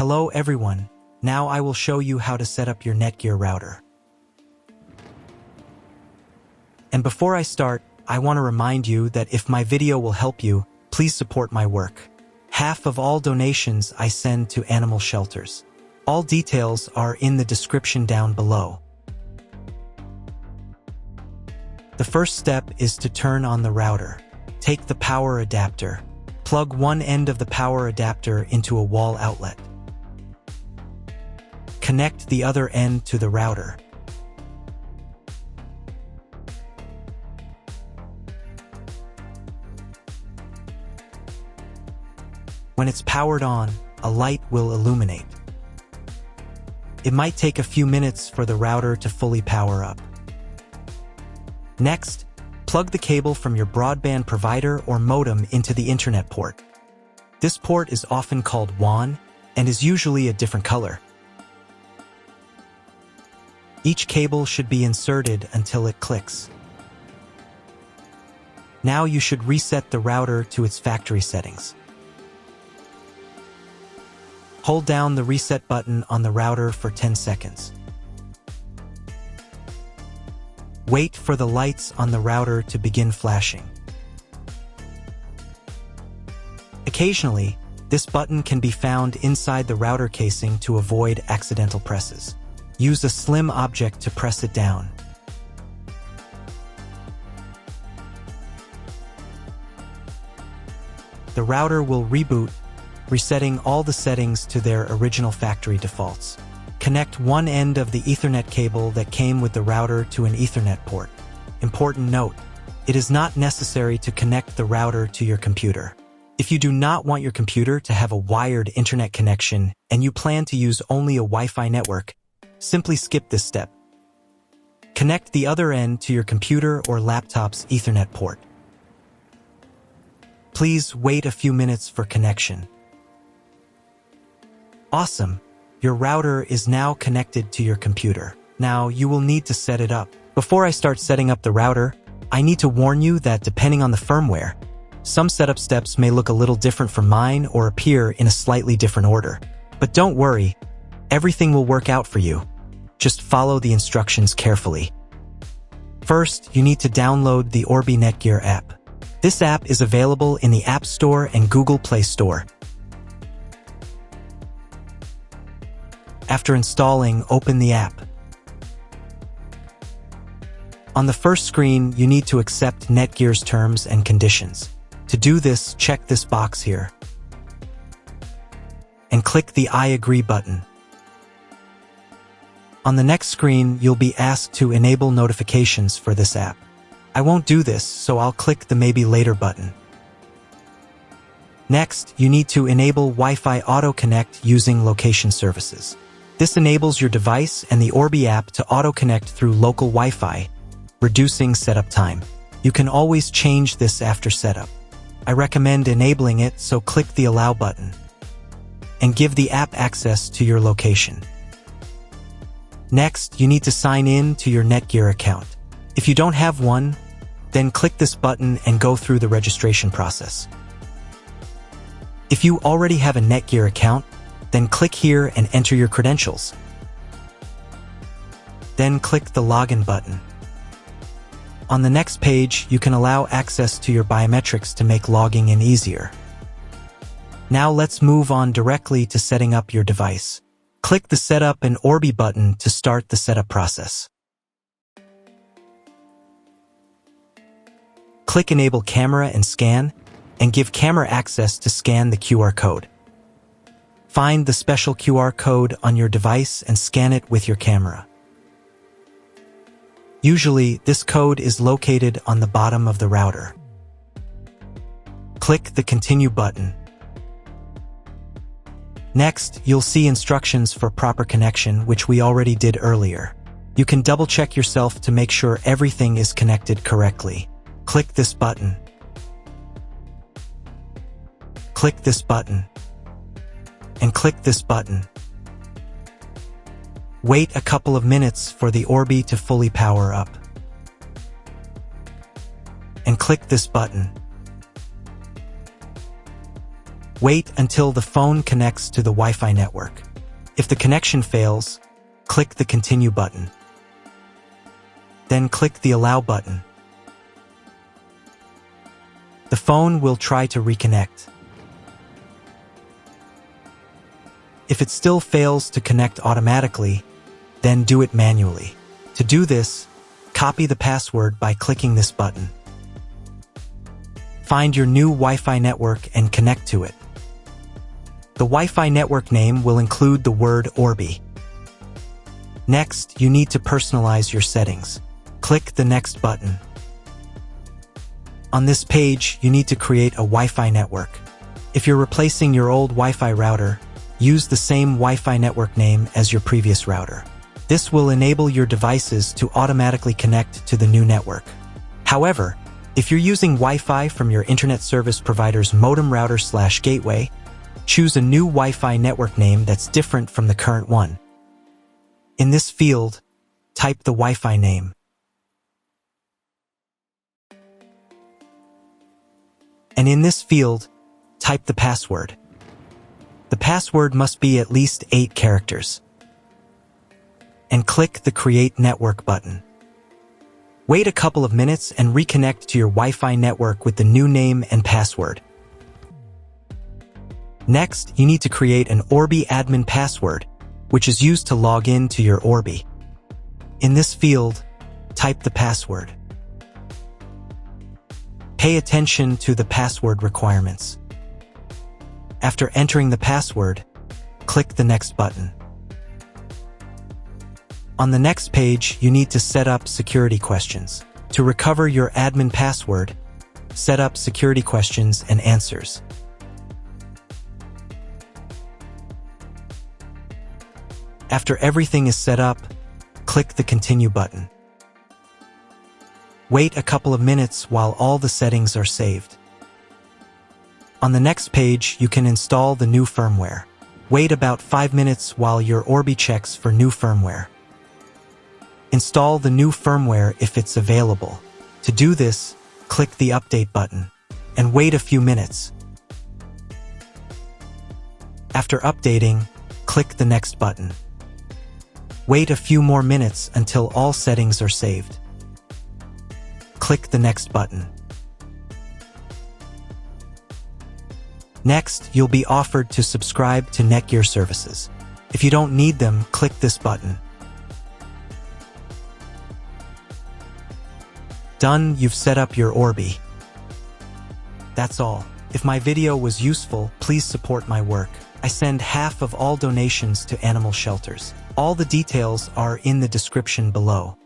Hello everyone, now I will show you how to set up your NETGEAR router. And before I start, I want to remind you that if my video will help you, please support my work. Half of all donations I send to animal shelters. All details are in the description down below. The first step is to turn on the router. Take the power adapter. Plug one end of the power adapter into a wall outlet. Connect the other end to the router. When it's powered on, a light will illuminate. It might take a few minutes for the router to fully power up. Next, plug the cable from your broadband provider or modem into the internet port. This port is often called WAN and is usually a different color. Each cable should be inserted until it clicks. Now you should reset the router to its factory settings. Hold down the reset button on the router for 10 seconds. Wait for the lights on the router to begin flashing. Occasionally, this button can be found inside the router casing to avoid accidental presses. Use a slim object to press it down. The router will reboot, resetting all the settings to their original factory defaults. Connect one end of the Ethernet cable that came with the router to an Ethernet port. Important note, it is not necessary to connect the router to your computer. If you do not want your computer to have a wired internet connection and you plan to use only a Wi-Fi network, simply skip this step. Connect the other end to your computer or laptop's Ethernet port. Please wait a few minutes for connection. Awesome! Your router is now connected to your computer. Now you will need to set it up. Before I start setting up the router, I need to warn you that depending on the firmware, some setup steps may look a little different from mine or appear in a slightly different order. But don't worry, everything will work out for you. Just follow the instructions carefully. First, you need to download the Orbi NETGEAR app. This app is available in the App Store and Google Play Store. After installing, open the app. On the first screen, you need to accept NETGEAR's terms and conditions. To do this, check this box here and click the I agree button. On the next screen, you'll be asked to enable notifications for this app. I won't do this, so I'll click the Maybe Later button. Next, you need to enable Wi-Fi Auto Connect using location services. This enables your device and the Orbi app to auto-connect through local Wi-Fi, reducing setup time. You can always change this after setup. I recommend enabling it, so click the Allow button and give the app access to your location. Next, you need to sign in to your NETGEAR account. If you don't have one, then click this button and go through the registration process. If you already have a NETGEAR account, then click here and enter your credentials. Then click the Login button. On the next page, you can allow access to your biometrics to make logging in easier. Now let's move on directly to setting up your device. Click the Setup and Orbi button to start the setup process. Click Enable Camera and Scan, and give camera access to scan the QR code. Find the special QR code on your device and scan it with your camera. Usually, this code is located on the bottom of the router. Click the Continue button. Next, you'll see instructions for proper connection, which we already did earlier. You can double-check yourself to make sure everything is connected correctly. Click this button. Click this button. And click this button. Wait a couple of minutes for the Orbi to fully power up. And click this button. Wait until the phone connects to the Wi-Fi network. If the connection fails, click the Continue button. Then click the Allow button. The phone will try to reconnect. If it still fails to connect automatically, then do it manually. To do this, copy the password by clicking this button. Find your new Wi-Fi network and connect to it. The Wi-Fi network name will include the word Orbi. Next, you need to personalize your settings. Click the Next button. On this page, you need to create a Wi-Fi network. If you're replacing your old Wi-Fi router, use the same Wi-Fi network name as your previous router. This will enable your devices to automatically connect to the new network. However, if you're using Wi-Fi from your internet service provider's modem router/gateway, choose a new Wi-Fi network name that's different from the current one. In this field, type the Wi-Fi name. And in this field, type the password. The password must be at least 8 characters. And click the Create Network button. Wait a couple of minutes and reconnect to your Wi-Fi network with the new name and password. Next, you need to create an Orbi admin password, which is used to log in to your Orbi. In this field, type the password. Pay attention to the password requirements. After entering the password, click the Next button. On the next page, you need to set up security questions. To recover your admin password, set up security questions and answers. After everything is set up, click the Continue button. Wait a couple of minutes while all the settings are saved. On the next page, you can install the new firmware. Wait about 5 minutes while your Orbi checks for new firmware. Install the new firmware if it's available. To do this, click the Update button and wait a few minutes. After updating, click the Next button. Wait a few more minutes until all settings are saved. Click the Next button. Next, you'll be offered to subscribe to NETGEAR services. If you don't need them, click this button. Done, you've set up your Orbi. That's all. If my video was useful, please support my work. I send half of all donations to animal shelters. All the details are in the description below.